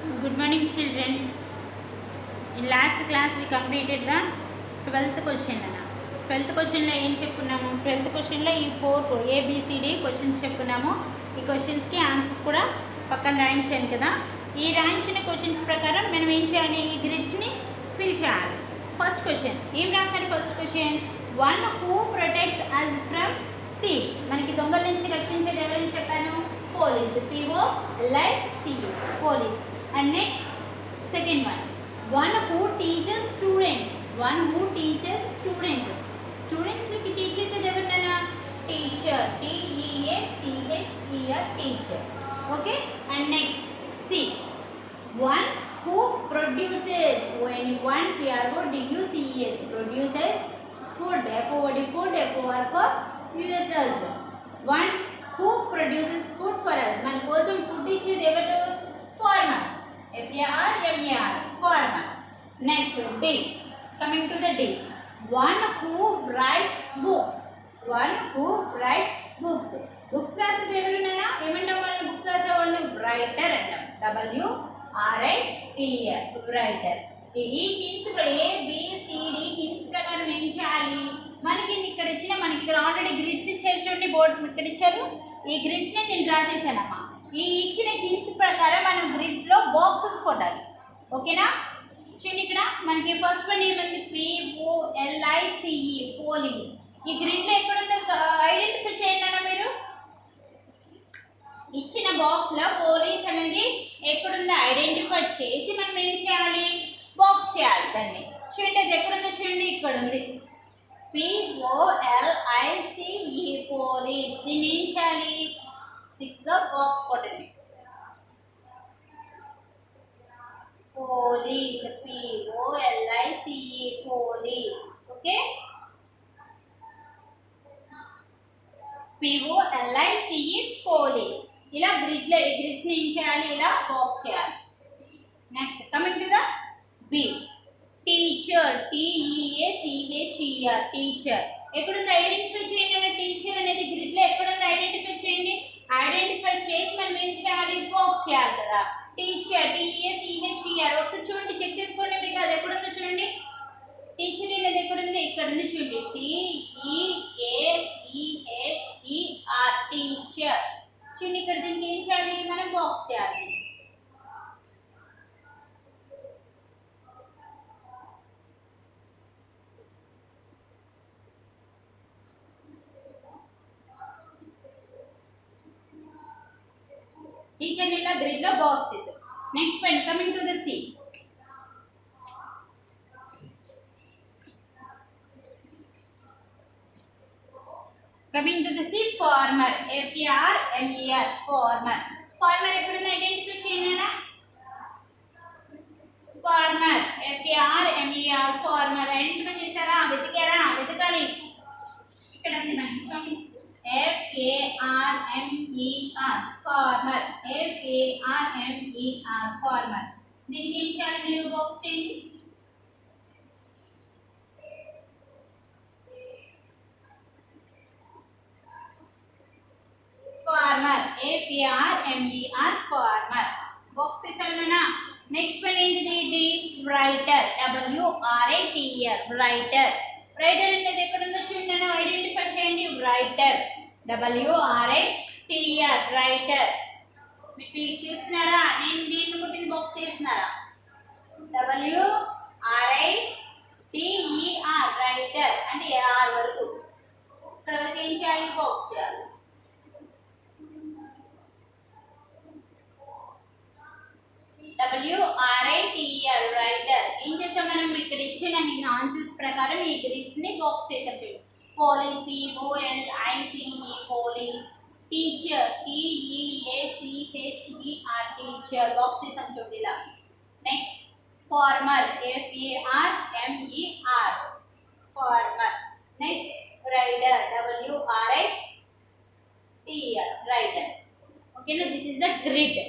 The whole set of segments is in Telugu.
Good morning, children. In last class we completed the 12th question. 12th question లో ఏం చెప్పుకున్నాము? 12th question లో ఈ 4 ABCD క్వశ్చన్స్ చెప్పుకున్నాము. ఈ క్వశ్చన్స్కి ఆన్సర్స్ కూడా పక్కన రాయించాను కదా. ఈ రాయించిన క్వశ్చన్స్ ప్రకారం మనం ఏం చేయాలి? ఈ గ్రిడ్స్ని ఫిల్ చేయాలి. ఫస్ట్ క్వశ్చన్ ఏం రాశారు? First question, one who protects us from thieves. మనకి దొంగల నుంచి రక్షించేది ఎవరని చెప్పాను? Police. POLICE, police. And next second one who teaches students. One who teaches students. Students की teachers से देवरना teacher. TEACHER, teacher. Okay. And next C. One who produces. One PRODUCES, produces food. FOD food. FOR for users. One who produces food for us. మన కోసం ఫుడ్ ఇచ్చేది ఎవరు? Farmers. FARMER, farmer. Next D. Coming to the D. One who writes books. One who writes books. Books రాసేది ఎవరున్నారా? ఏమంటాం వాళ్ళు? బుక్స్ రాసే వాళ్ళు రైటర్ అంటాం. WRITER, writer. ఈ హింట్స్ ABCD హింట్స్ ప్రకారం ఏం చేయాలి? మనకి ఇక్కడ ఇచ్చిన మనకి ఇక్కడ ఆల్రెడీ గ్రిడ్స్ ఇచ్చారు చూడండి, బోర్డు ఇక్కడ ఇచ్చారు. ఈ గ్రిడ్స్ని నేను డ్రా చేశానమ్మా. ఈ ఇచ్చిన హింట్స్ ప్రకారం మనం గ్రిడ్స్లో బాక్సెస్ కొట్టాలి. ఓకేనా? చూడండి ఇక్కడ మనకి ఫస్ట్ వన్ ఏమంది? POLICE, police. ఈ గ్రిడ్లో ఎక్కడుందో ఐడెంటిఫై చేయండి అన్న మీరు. ఇచ్చిన బాక్స్లో పోలీస్ అనేది ఎక్కడుందో ఐడెంటిఫై చేసి మనం ఏం చేయాలి? బాక్స్ చేయాలి దాన్ని. చూడండి అది ఎక్కడుందో చూడండి, ఇక్కడ ఉంది. POLICE, police. దీన్ని ఏం చేయాలి? థిక్గా బాక్స్ కొట్టండి. Police, POLICE, police. Okay, POLICE, police. ఇలా గ్రిడ్లో ఈ గ్రిడ్స్ ఏం చేయాలి? ఇలా బాక్స్ చేయాలి. Next coming to the B. Teacher. TEACHER, teacher. ఎక్కడుంది ఐడెంటిఫై చేయండి. టీచర్ అనేది గ్రిడ్లో ఎక్కడుంది ఐడెంటిఫై చేయండి. ఐడెంటిఫై చేసి మనం ఏం చేయాలి? బాక్స్ చేయాలి కదా. Teacher, TEACHER. ఒకసారి చూడండి, చెక్ చేసుకోండి. మీకు అది ఎక్కడుందో చూడండి. టీచర్ అనేది ఎక్కడుంది? ఇక్కడ ఉంది చూడండి. TEACHER, teacher. చూడండి ఇక్కడ దీనికి ఏం చేయాలి? మనం బాక్స్ చేయాలి. టీచర్ ఇలా గ్రిడ్ లో బాక్స్ చేశారు. Next point coming to the C. Coming to the C, farmer. FARMER, farmer. Farmer ఎక్కడుంది ఐడెంటిఫై చేయండి. Farmer, FARMER, farmer. ఐడెంటిఫై చేశారా? వెతికారా? వెతకాలి. ఇక్కడ ఉంది మనకి చూడండి. FARMER, farmer. FARMER, farmer. దీనికి ఏం చేయాలి? మీరు బాక్స్ చేయండి. Farmer, FARMER, farmer. బాక్స్ చేశారన్నా. నెక్స్ట్ వన్ ఏంటిది? D. Writer. WRITER, writer. Writer అనేది ఎక్కడ ఉందో చూడండి, ఐడెంటిఫై చేయండి. Writer, WRITER, writer. మీరు క్లిక్ చేస్తున్నారా? నేను కొట్టిన బాక్స్ చేస్తున్నారా? WRITER, writer. అంటే R వరకు. ఇక్కడ వరకు ఏం చేయాలి? బాక్స్ చేయాలి. WRITER, writer. ఏం చేసాం మనం? ఇక్కడ ఇచ్చిన ఆన్సర్స్ ప్రకారం ఈ గ్రిడ్స్ ని బాక్స్ చేసాం. Police, POLICE, police. Teacher, TEACHER, teacher. Box చేసాం చూడండి ఇలా. Next farmer, FARMER, farmer. Next writer, WRITER, writer. ఓకేనా? This is the grid.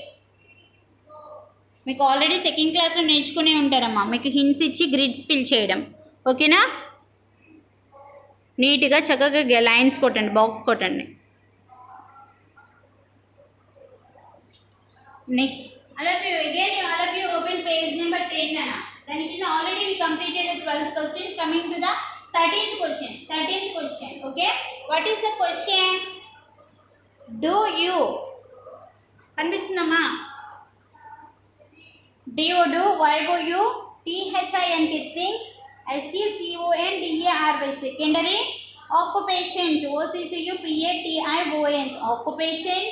మీకు ఆల్రెడీ సెకండ్ క్లాస్లో నేర్చుకునే ఉంటారమ్మా. మీకు హింట్స్ ఇచ్చి గ్రిడ్స్ ఫిల్ చేయడం. ఓకేనా? నీట్గా చక్కగా లైన్స్ కొట్టండి, బాక్స్ కొట్టండి. Next All of you open page number 10 nana. Then it is already we completed the 12th question. Coming to the 13th question. 13th question. Okay. What is the question? Do you కనిపిస్తుందమ్మా? DOU THINK SECONDARY secondary occupations OCCUPATIONs occupation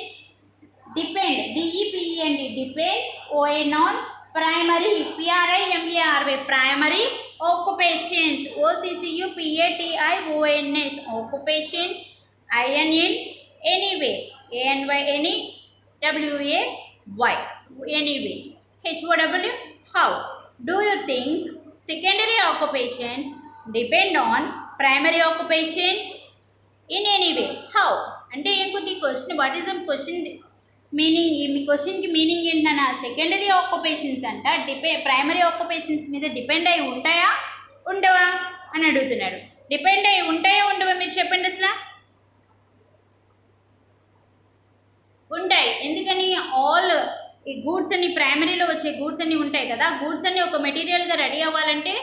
depend DEPEND depend ON on primary PRIMARY primary occupations OCCUPATIONS occupations INN anyway ANY any WAY anyway HOW how do you think secondary occupations depend on primary occupations in any way how అంటే ఏంటి question what is the question meaning మీ క్వశ్చన్కి మీనింగ్ ఏంటన్నా సెకండరీ ఆక్యుపేషన్స్ అంట ప్రైమరీ ఆక్యుపేషన్స్ మీద డిపెండ్ అయి ఉంటాయా ఉండవా అని అడుగుతున్నాడు. డిపెండ్ అయి ఉంటాయా ఉండవా మీరు చెప్పండి అసలు. ఉంటాయి. ఎందుకని ఆల్ ఈ గూడ్స్ అన్ని ప్రైమరీలో వచ్చే గూడ్స్ అన్నీ ఉంటాయి కదా, గూడ్స్ అన్ని ఒక మెటీరియల్గా రెడీ అవ్వాలంటే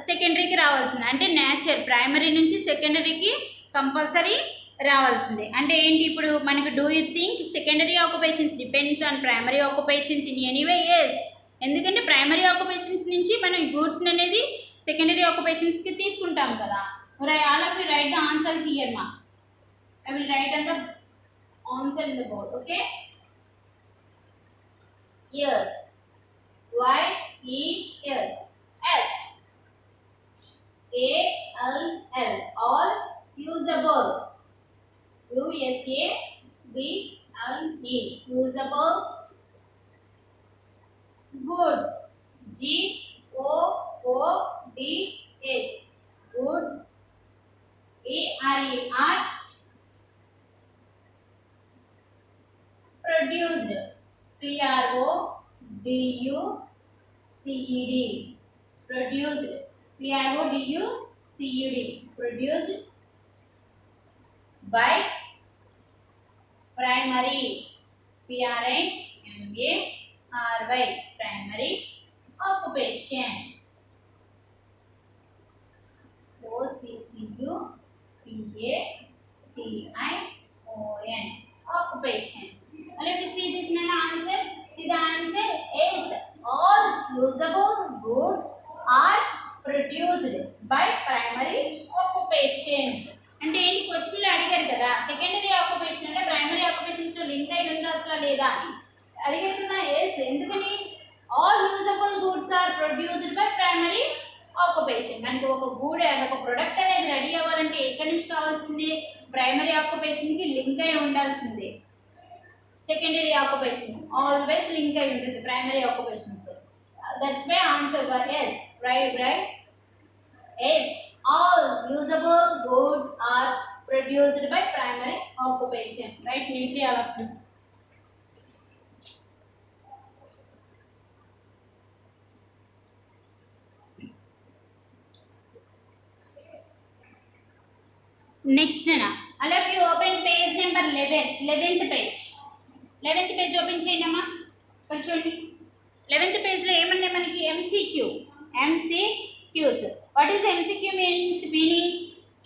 సెకండరీకి రావాల్సిందే. అంటే నేచర్ ప్రైమరీ నుంచి సెకండరీకి కంపల్సరీ రావాల్సిందే. అంటే ఏంటి ఇప్పుడు మనకు do you think secondary occupations depends on primary occupations in anyway? Yes. ఎందుకంటే ప్రైమరీ ఆక్యుపేషన్స్ నుంచి మనం గూడ్స్ అనేది సెకండరీ ఆక్యుపేషన్స్కి తీసుకుంటాం కదా. All of you write the answer here మా. I will write on the answer in the board. Okay. Yes. YES. S. ALL. All usable. USABLE. Usable goods. GOODS. Goods. ARER. Produced. PRODUCED. Produced. PRODUCED. Produced by primary. PRIMARY. Primary occupation. OCCUPATION. Occupation. Let me see this man answer. See the answer is all usable goods are produced by primary occupations. అంటే ఏంటి క్వశ్చన్లో అడిగారు కదా సెకండరీ ఆక్యుపేషన్ అంటే ప్రైమరీ ఆక్యుపేషన్స్తో లింక్ అయి ఉందా అసలు లేదా అని అడిగారు కదా. ఎస్. ఎందుకని all usable goods are produced by primary occupation. మనకి ఒక గూడ్ ఒక ప్రొడక్ట్ అనేది రెడీ అవ్వాలంటే ఎక్కడి నుంచి కావాల్సింది? ప్రైమరీ ఆక్యుపేషన్కి లింక్ అయి ఉండాల్సిందే. సెకండరీ ఆక్యుపేషన్ ఆల్వేస్ లింక్ అయి ఉంటుంది primary occupations. That's why answer for yes. Right. Yes. All usable goods are produced by primary occupation. Write neatly all of you. Next all of you open page number 11th page. 11th page open చేయండి అమ్మా. చూడండి 11th పేజ్లో ఏమన్నా మనకి MCQs. What is MCQ meaning?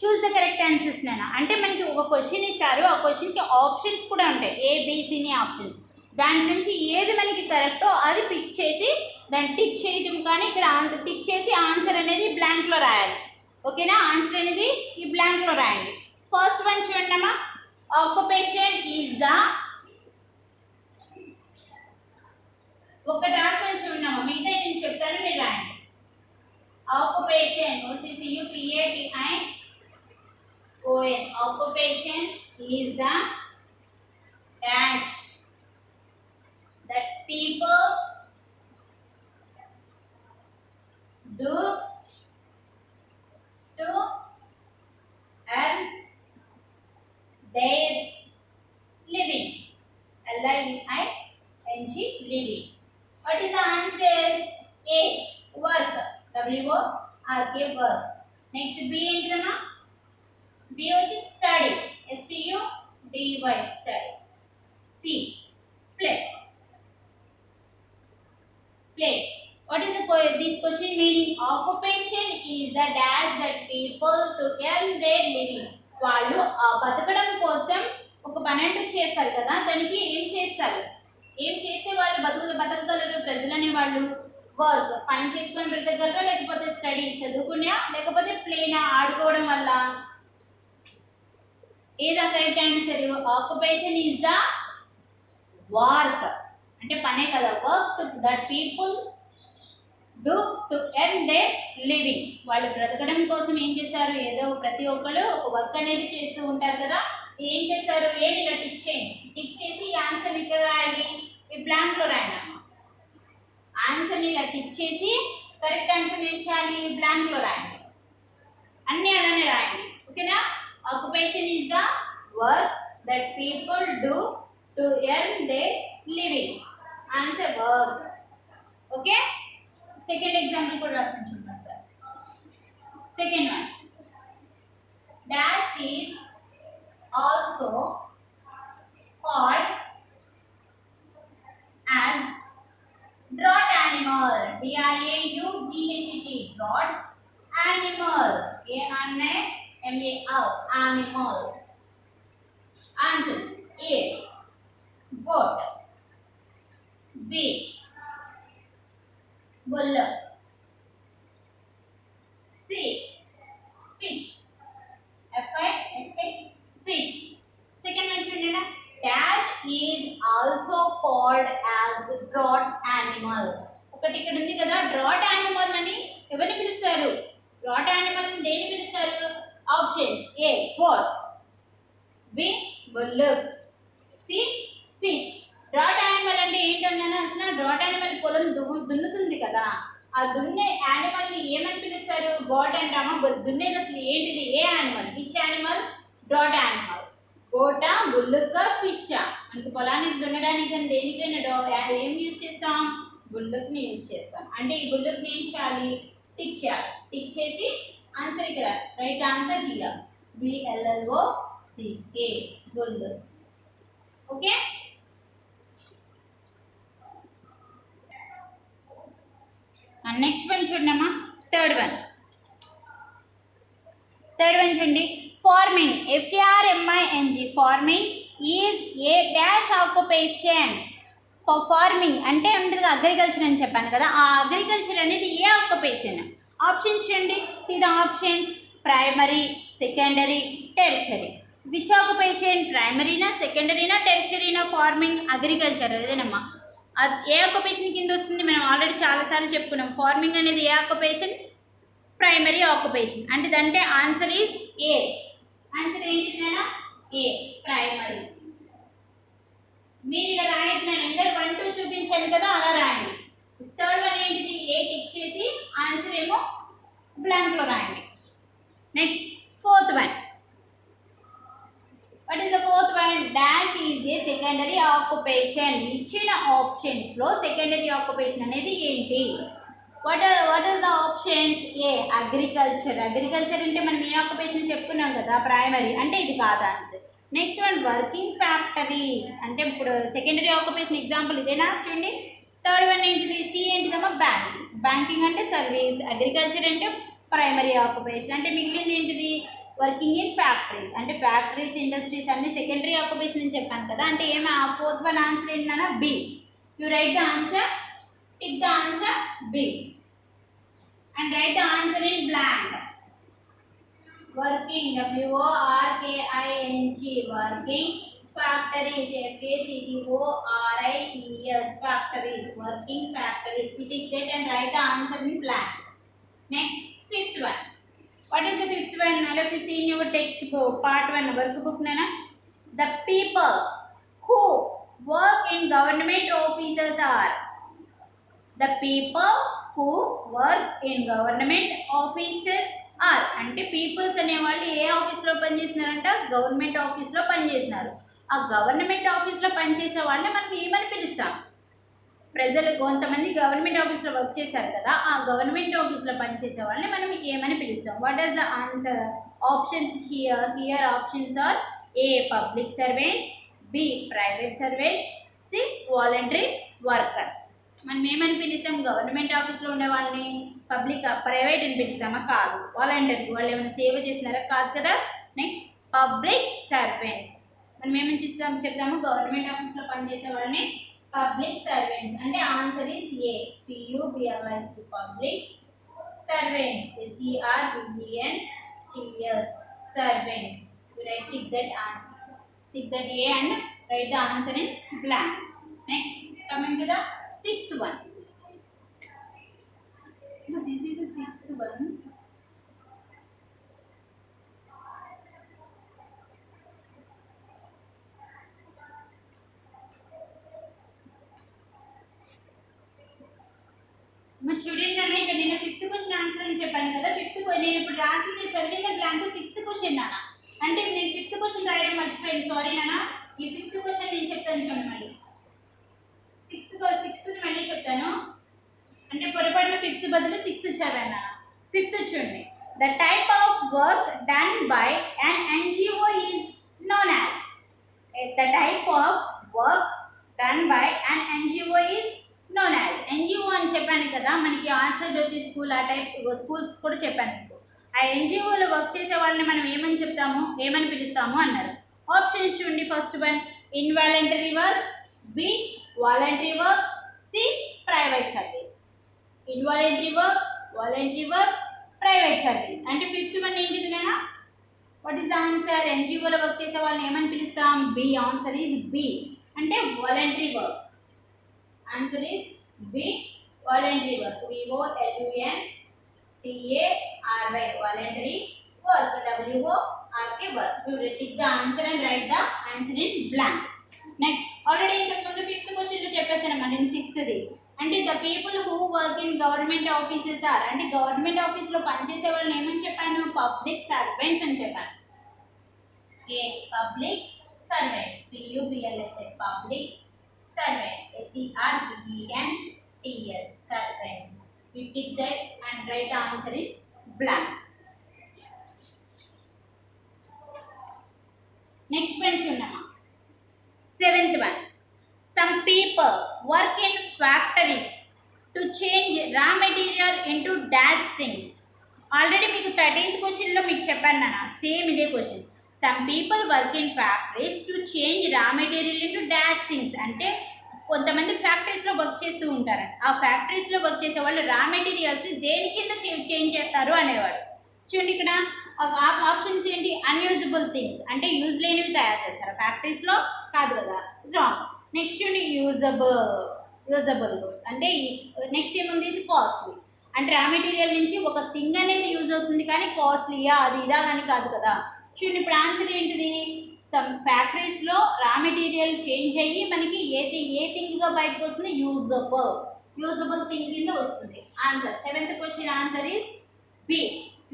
Choose the correct answers నాన్న. అంటే మనకి ఒక క్వశ్చన్ ఇస్తారు, ఆ క్వశ్చన్కి ఆప్షన్స్ కూడా ఉంటాయి, ABCని ఆప్షన్స్. దాని నుంచి ఏది మనకి కరెక్టో అది పిక్ చేసి దాన్ని టిక్ చేయటం, కానీ ఇక్కడ టిక్ చేసి ఆన్సర్ అనేది బ్లాంక్లో రాయాలి. ఓకేనా? ఆన్సర్ అనేది ఈ బ్లాంక్లో రాయండి. ఫస్ట్ వన్ చూడండి అమ్మా. ఆక్యుపేషన్ ఈజ్ ద ఒకటి రాసుకొని చూడమ్మా, మిగతా నేను చెప్తాను మీరు రాయండి. Occupation OCCUPATION. Occupation is the dash that people do to earn their living. LIVING living. What is the answers? A. Work. WORK work. Next B entry. B which is study. STUDY study. C. Play. basic question meaning occupation is the dash that people to earn their living. వాళ్ళు బతకడం కోసం ఒక పని అంటూ చేస్తారు కదా, దానికి ఏం చేస్తారు, ఏం చేస్తే వాళ్ళు బతకగలరు ప్రజలనే వాళ్ళు? వర్క్, పని చేసుకొని బ్రతకగలరా, లేకపోతే స్టడీ చదువుకున్నా, లేకపోతే ప్లేనా ఆడుకోవడం వల్ల? ఏదా correct answer? Occupation is the work అంటే పనే కదా, work that people do to earn there living. వాళ్ళు బ్రతకడం కోసం ఏం చేస్తారు, ఏదో ప్రతి ఒక్కరు ఒక వర్క్ అనేది చేస్తూ ఉంటారు కదా. ఏం చేస్తారు, ఏంటి ఇలా టిక్ చేయండి, టిక్ చేసి ఈ ఆన్సర్ ఇక్కడ రాయాలి, ఈ బ్లాంక్లో రాయండి. ఆన్సర్ని ఇలా టిక్ చేసి కరెక్ట్ ఆన్సర్ ఏం చేయాలి, బ్లాంక్లో రాయండి, అన్నీ అలానే రాయండి, ఓకేనా. Occupation is the work that people do to earn there living. Answer work, okay. Second example కూడా రాస్తాను చూద్దాం sir. Second one, dash is also called as drought animal. DRAUGHT, drought animal, ANIMAL, animal. Answers: A, goat, B, bull, C, fish, FISH, fish. Second one chundena, dash is also called as draught animal. ఒకటి ఇక్కడ ఉంది కదా, డ్రాట్ యానిమల్ అని ఎవరిని పిలుస్తారు, డ్రాట్ యానిమల్ అని దేని పిలుస్తారు? Options: A, goat, B, bull, C, fish. Drought animal అంటే ఏంటన్నా, అసలు డ్రాట్ యానిమల్ పొలం దున్నుతుంది కదా, ఆ దున్నే యానిమల్ని ఏమని పిలుస్తారు? గోట్ అంటామా? దున్నేది అసలు ఏంటిది? ఏ animal? Which animal? Draught animal. గోటా, బుల్లుకా, ఫిషా? మనకు పొలానికి దున్నడానికి కానీ దేనికైనా ఏం యూజ్ చేస్తాం? బుల్లుక్ని యూజ్ చేస్తాం. అంటే ఈ బుల్లుక్ని ఏం చేయాలి? టిక్ చేయాలి. టిక్ చేసి ఆన్సర్ ఇక్కడ right answer here, BULLOCK, bull, okay. Next one చూడమ్మా, థర్డ్ వన్ చూడండి. Farming, FARMING, farming is a dash occupation. Farming అంటే ఉంటుంది అగ్రికల్చర్ అని చెప్పాను కదా, ఆ అగ్రికల్చర్ అనేది ఏ ఆక్యుపేషన్? ఆప్షన్స్ చూడండి, see the options: primary, secondary, tertiary. Which occupation? ప్రైమరీనా, సెకండరీనా, టెరిషరీనా? ఫార్మింగ్, అగ్రికల్చర్ అదేనమ్మా. అది ఏ ఆక్యుపేషన్ కింద వస్తుంది? మనం ఆల్రెడీ చాలాసార్లు చెప్పుకున్నాం, ఫార్మింగ్ అనేది ఏ ఆక్యుపేషన్? Primary occupation. అంటే దాంటే ఆన్సర్ ఈజ్ ఏ. ఆన్సర్ ఏంటిదైనా? A, primary. మీరు ఇలా రాయద్దు, నేను ఎందరు 1, 2 చూపించాను కదా, అలా రాయండి. థర్డ్ వన్ ఏంటిది? ఏ టిక్ చేసి ఆన్సర్ ఏమో బ్లాంక్లో రాయండి. Next fourth one. What is the fourth one? Dash is a secondary occupation. ఇచ్చిన ఆప్షన్స్లో సెకండరీ ఆక్యుపేషన్ అనేది ఏంటి? What is the options? A, agriculture. Agriculture అంటే మనం ఏ ఆక్యుపేషన్ చెప్పుకున్నాం కదా, ప్రైమరీ. అంటే ఇది కాదు answer. Next one, working factories. అంటే ఇప్పుడు సెకండరీ ఆక్యుపేషన్ ఎగ్జాంపుల్ ఇదేనా? చూడండి. థర్డ్ వన్ ఏంటిది? సి ఏంటిదమ్మా? బ్యాంకింగ్. బ్యాంకింగ్ అంటే సర్వీస్. అగ్రికల్చర్ అంటే ప్రైమరీ ఆక్యుపేషన్. అంటే మిగిలింది ఏంటిది? Working in factories. అంటే ఫ్యాక్టరీస్, ఇండస్ట్రీస్ అన్ని సెకండరీ ఆక్యుపేషన్ అని చెప్పాను కదా. అంటే ఏమో ఆ ఫోర్త్ వన్ ఆన్సర్ ఏంటన్నా? B. You write the answer, tick the answer B and write the answer in blank. Working, WORKING, working factories, FACTORIES, factories, working factories. You tick that and write the answer in blank. Next, fifth one. What is the fifth one? Let me see in your textbook, part 1, workbook nana. The people who work in government offices are. The people who work in government offices are. అంటే పీపుల్స్ అనేవాళ్ళు ఏ ఆఫీస్లో పనిచేస్తున్నారంట? గవర్నమెంట్ ఆఫీస్లో పనిచేస్తున్నారు. ఆ గవర్నమెంట్ ఆఫీస్లో పనిచేసే వాళ్ళని మనం ఏమని పిలుస్తాం? ప్రజలు కొంతమంది గవర్నమెంట్ ఆఫీస్లో వర్క్ చేశారు కదా, ఆ గవర్నమెంట్ ఆఫీస్లో పనిచేసే వాళ్ళని మనం ఏమని పిలుస్తాం? What is the answer? Options here options are: A, public servants, B, private servants, C, voluntary workers. మనం ఏమని పిలుస్తాం? గవర్నమెంట్ ఆఫీస్లో ఉండే వాళ్ళని పబ్లిక్ ప్రైవేట్ అని పిలుస్తామా? కాదు. వాలంటీర్ వాళ్ళు ఏమైనా సేవ చేసినారా? కాదు కదా. Next public servants. మనం ఏమని చెప్తాము? గవర్నమెంట్ ఆఫీస్లో పనిచేసే వాళ్ళని పబ్లిక్ సర్వెంట్స్. అంటే answer is A. PUBLIC public servants. SERVENTS servants. You write tick that A and write the answer in blank. Next, coming to the sixth one. Now this is the sixth one. మరి చూడండి అన్న, ఇక్కడ నేను ఫిఫ్త్ క్వశ్చన్ ఆన్సర్ అని చెప్పాను కదా. నేను ఇప్పుడు రాసిన చదివిన బ్లాంక్ సిక్స్త్ క్వశ్చన్ నాన్న. అంటే నేను ఫిఫ్త్ క్వశ్చన్ రాయడం మర్చిపోయాను, సారీ నాన్న. ఈ ఫిఫ్త్ క్వశ్చన్ నేను చెప్తాను చూడండి మళ్ళీ. సిక్స్త్ మళ్ళీ చెప్తాను. అంటే పొరపాటున ఫిఫ్త్ బదులు సిక్స్త్ చదివాను నాన్న. ఫిఫ్త్ చూడండి. The type of work done by an NGO is known as. The type of work done by an NGO is known as. NGO అని చెప్పాను కదా, మనకి ఆశా జ్యోతి స్కూల్ ఆ టైప్ స్కూల్స్ కూడా చెప్పాను మీకు. ఆ NGOలో వర్క్ చేసే వాళ్ళని మనం ఏమని చెప్తాము, ఏమని పిలుస్తాము అన్నారు. ఆప్షన్స్ చూడండి. First one involuntary work, B voluntary work, C private service. Involuntary work, voluntary work, private service. అంటే ఫిఫ్త్ వన్ ఏంటిది నాన్న? What is the answer? NGOలో వర్క్ చేసే వాళ్ళని ఏమని పిలుస్తాం? B. Answer is B. అంటే voluntary work. Answer is B. Voluntary work. VOLUNTARY. Voluntary work. WORK work. You will tick the answer and write the answer in blank. Next, already in the fifth question to చెప్పేసాను మనం సిక్స్త్ ది. అంటే the people who work in government offices are, అంటే గవర్నమెంట్ ఆఫీస్ లో పనిచేసే వాళ్ళని ఏమని చెప్పాను? పబ్లిక్ సర్వెంట్స్ అని చెప్పాను. A public servants. PUBLIC public servants. SERVENTS servants. You tick that and write the answer in blank. Next one chunama. Seventh one. Some people work in factories to change raw material into dash things. Already మీకు 13th question లో మీకు చెప్పాను నాన్న, సేమ్ ఇదే question. Some people work in factories to change raw material into dash things. అంటే కొంతమంది ఫ్యాక్టరీస్లో వర్క్ చేస్తూ ఉంటారంట. ఆ ఫ్యాక్టరీస్లో వర్క్ చేసే వాళ్ళు రా మెటీరియల్స్ దేని కింద చేంజ్ చేస్తారు అనేవాడు. చూడండి ఇక్కడ ఆప్షన్స్ ఏంటి? అన్యూజబుల్ థింగ్స్, అంటే యూజ్ లేనివి తయారు చేస్తారు ఫ్యాక్టరీస్లో, కాదు కదా, రాంగ్. నెక్స్ట్ చూడండి యూజబుల్ గుడ్స్, అంటే నెక్స్ట్ ఏముంది? ఇది కాస్ట్లీ, అంటే రా మెటీరియల్ నుంచి ఒక థింగ్ అనేది యూజ్ అవుతుంది కానీ కాస్ట్లీయా అది ఇదా కానీ కాదు కదా. చూడండి ఇప్పుడు ఆన్సర్ ఏంటిది? సమ్ ఫ్యాక్టరీస్లో రా మెటీరియల్ చేంజ్ అయ్యి మనకి ఏ థింగ్గా బయటకు వస్తుంది? యూజబుల్ థింగ్ కింద వస్తుంది answer. Seventh question answer is B.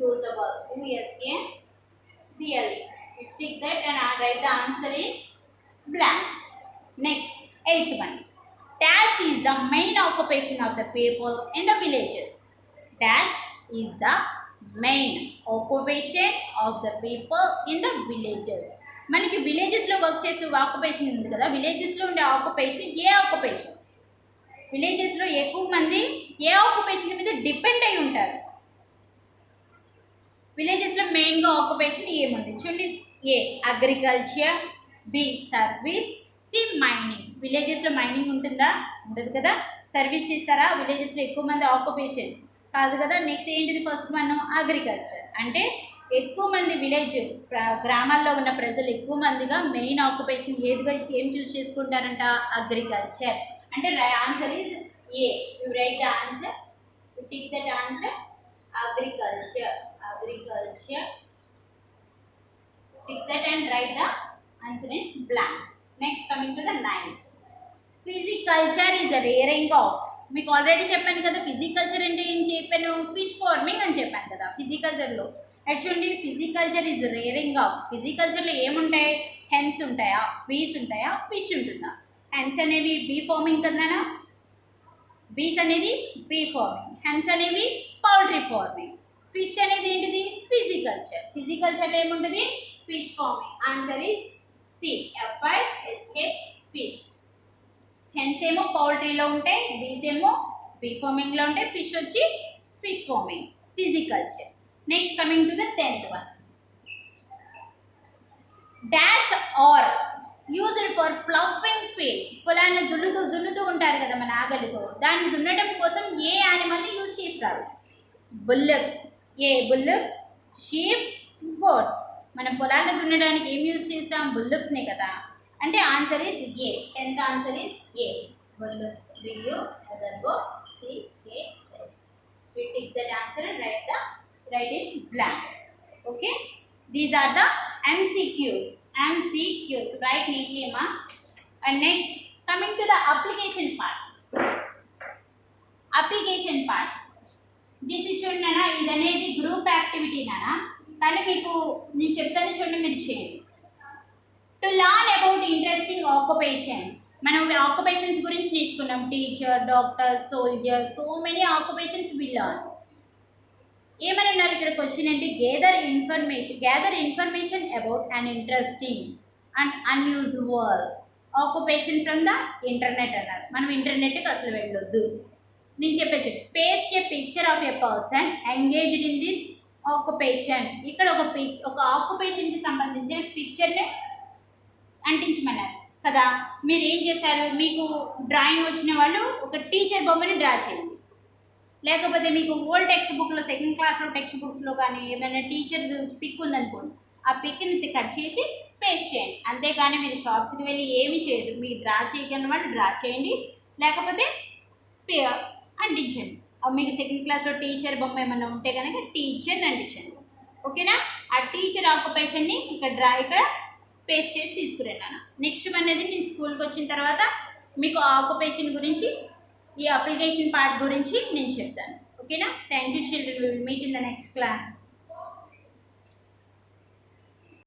Usable. USABLE. You tick that and write the answer in blank. Next, eighth one. Dash is the main occupation of the people in the villages. Dash is the main occupation of the people in the villages. మనకి విలేజెస్లో వర్క్ చేసే ఆక్యుపేషన్ ఉంది కదా, విలేజెస్లో ఉండే ఆక్యుపేషన్ ఏ ఆక్యుపేషన్? విలేజెస్లో ఎక్కువ మంది ఏ ఆక్యుపేషన్ మీద డిపెండ్ అయి ఉంటారు? విలేజెస్లో మెయిన్గా ఆక్యుపేషన్ ఏముంది? చూడండి. A agriculture, B service, C mining. విలేజెస్లో మైనింగ్ ఉంటుందా? ఉండదు కదా. సర్వీస్ చేస్తారా విలేజెస్లో ఎక్కువ మంది? ఆక్యుపేషన్ కాదు కదా. నెక్స్ట్ ఏంటిది? First one agriculture. అంటే ఎక్కువ మంది విలేజ్ గ్రామాల్లో ఉన్న ప్రజలు ఎక్కువ మందిగా మెయిన్ ఆక్యుపేషన్ ఏం చూస్ చేసుకుంటారంట? అగ్రికల్చర్. అంటే answer is A. You right the answer. You tick that answer. Agriculture. Tick that and write the answer in blank. Next, coming to the ninth. Physiculture is a rearing of. మీకు ఆల్రెడీ చెప్పాను కదా ఫిజికల్చర్ అంటే ఏం చెప్పాను? ఫిష్ ఫార్మింగ్ అని చెప్పాను కదా ఫిజికల్చర్లో. Actually pisciculture is rearing of. ఫిజికల్చర్లో ఏముంటాయి? హెన్స్ ఉంటాయా, బీస్ ఉంటాయా, ఫిష్ ఉంటుందా? హెన్స్ అనేవి బీ ఫార్మింగ్ కదనా, బీస్ అనేది బీ ఫార్మింగ్, హెన్స్ అనేవి పౌల్ట్రీ ఫార్మింగ్, ఫిష్ అనేది ఏంటిది? ఫిజికల్చర్. ఫిజికల్చర్లో ఏముంటుంది? Fish farming. Answer is C. FISH fish. Hens ఏమో పౌల్ట్రీలో ఉంటాయి, బీస్ ఏమో బీ ఫార్మింగ్లో ఉంటాయి, ఫిష్ వచ్చి fish farming, pisciculture. Next coming to the 10th one. Dash are used for ploughing fields. పొలాన్ని దున్నుతూ ఉంటారు కదా మన ఆగలితో, దాన్ని దున్నడం కోసం ఏ యానిమల్ని యూజ్ చేస్తారు? Bullocks. A bullocks, sheep, goats. మనం పొలాన్ని దున్నడానికి ఏం యూజ్ చేస్తాం? బుల్లక్స్నే కదా. అంటే answer is A. 10th answer is A, bullocks. BULLCAS. We tick that answer and write in blank. Okay, these are the MCQs. Write neatly, ma. And next coming to the application part. This చూడండి నాన్న, ఇది అనేది గ్రూప్ యాక్టివిటీ నాన్న, కానీ మీకు నేను చెప్తాను చూడండి, మీరు చేయండి. To learn about interesting occupations. మనం ఆక్యుపేషన్స్ గురించి నేర్చుకున్నాం. Teacher, doctor, soldier, so many occupations we learn. ఏమని ఉన్నారు ఇక్కడ క్వశ్చన్ అంటే gather information about an interesting and unusual occupation from the internet అన్నారు. మనం ఇంటర్నెట్కి అసలు వెళ్ళొద్దు. నేను చెప్పేసి paste a picture of a person engaged in this occupation. ఇక్కడ ఒక ఆక్యుపేషన్కి సంబంధించిన పిక్చర్ని అంటించమన్నారు కదా. మీరు ఏం చేశారు? మీకు డ్రాయింగ్ వచ్చిన వాళ్ళు ఒక టీచర్ బొమ్మని డ్రా చేయండి, లేకపోతే మీకు ఓల్డ్ టెక్స్ట్ బుక్లో, సెకండ్ క్లాస్లో టెక్స్ట్ బుక్స్లో కానీ ఏమైనా టీచర్ పిక్ ఉందనుకోండి, ఆ పిక్ని కట్ చేసి పేస్ట్ చేయండి. అంతేగాని మీరు షాప్స్కి వెళ్ళి ఏమి చేయదు. మీరు డ్రా చేయగలిగిన వాళ్ళు డ్రా చేయండి, లేకపోతే అంటించండి. మీకు సెకండ్ క్లాస్లో టీచర్ బొమ్మ ఏమైనా ఉంటే కనుక టీచర్ని అంటించండి. ఓకేనా? ఆ టీచర్ ఆక్యుపేషన్ని ఇక్కడ పేస్ట్ చేసి తీసుకురండి. నెక్స్ట్ అనేది నేను స్కూల్కి వచ్చిన తర్వాత మీకు ఆక్యుపేషన్ గురించి, ఈ అప్లికేషన్ పార్ట్ గురించి నేను చెప్తాను. ఓకేనా? Thank you children. We will meet in the next class.